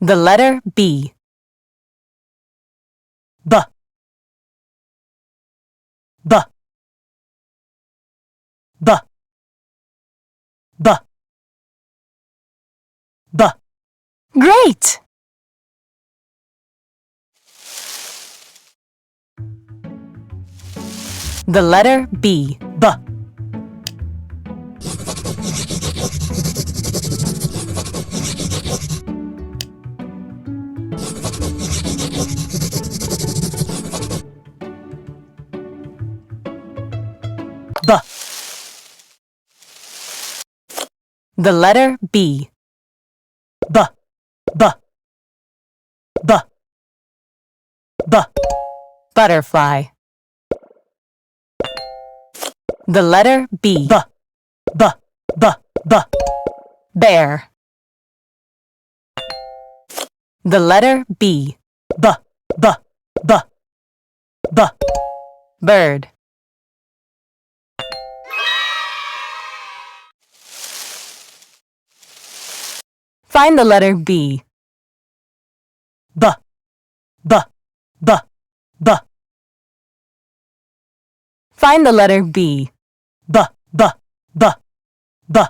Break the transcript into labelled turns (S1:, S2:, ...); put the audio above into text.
S1: The letter B. B. B. B. B. B. Great! The letter B. B. B. The letter B. B. B. B. B. Butterfly. The letter B. B. B. B. B. Bear. The letter B. B. B. B. B. Bird. Find the letter B. B. B. B. B. Find the letter B. B. B. B. B.